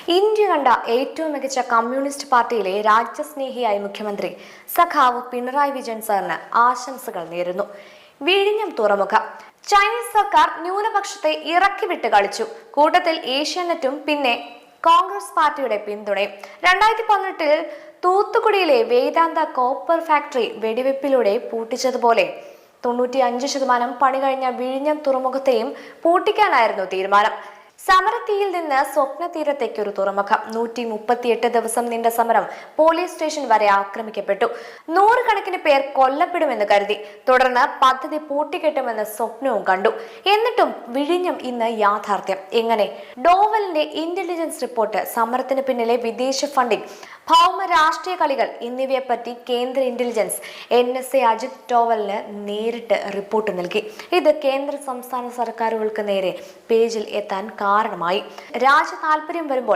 India കണ്ട ഏറ്റവും മികച്ച കമ്മ്യൂണിസ്റ്റ് പാർട്ടിയിലെ രാജ്യസ്നേഹിയായ മുഖ്യമന്ത്രി സഖാവ് പിണറായി വിജയൻ സാറിന് ആശംസകൾ നേരുന്നു. വിഴിഞ്ഞം തുറമുഖം ചൈനീസ് സർക്കാർ ന്യൂനപക്ഷത്തെ ഇറക്കി വിട്ട് കളിച്ചു. കൂട്ടത്തിൽ ഏഷ്യാനെറ്റും പിന്നെ കോൺഗ്രസ് പാർട്ടിയുടെ പിന്തുണയും. 2018 തൂത്തുക്കുടിയിലെ വേദാന്ത കോപ്പർ ഫാക്ടറി വെടിവെപ്പിലൂടെ പൂട്ടിച്ചതുപോലെ 95% പണി കഴിഞ്ഞ വിഴിഞ്ഞം തുറമുഖത്തെയും പൂട്ടിക്കാനായിരുന്നു തീരുമാനം. സമരത്തീയിൽ നിന്ന് സ്വപ്ന തീരത്തേക്ക് ഒരു തുറമുഖം. 138 ദിവസം നീണ്ട സമരം പോലീസ് സ്റ്റേഷൻ വരെ ആക്രമിക്കപ്പെട്ടു. 100 കണക്കിന് പേർ കൊല്ലപ്പെടുമെന്ന് കരുതി. തുടർന്ന് പദ്ധതി പൂട്ടിക്കെട്ടുമെന്ന് സ്വപ്നവും കണ്ടു. എന്നിട്ടും വിഴിഞ്ഞം ഇന്ന് യാഥാർത്ഥ്യം. എങ്ങനെ? ഡോവലിന്റെ ഇന്റലിജൻസ് റിപ്പോർട്ട്, സമരത്തിന് പിന്നിലെ വിദേശ ഫണ്ടിംഗ്, ഭൗമ രാഷ്ട്രീയ കളികൾ എന്നിവയെപ്പറ്റി കേന്ദ്ര ഇന്റലിജൻസ് NSA അജിത് ഡോവലിന് നേരിട്ട് റിപ്പോർട്ട് നൽകി. ഇത് കേന്ദ്ര സംസ്ഥാന സർക്കാരുകൾക്ക് നേരെ പേജിൽ എത്താൻ കാരണമായി. രാജ്യ താല്പര്യം വരുമ്പോൾ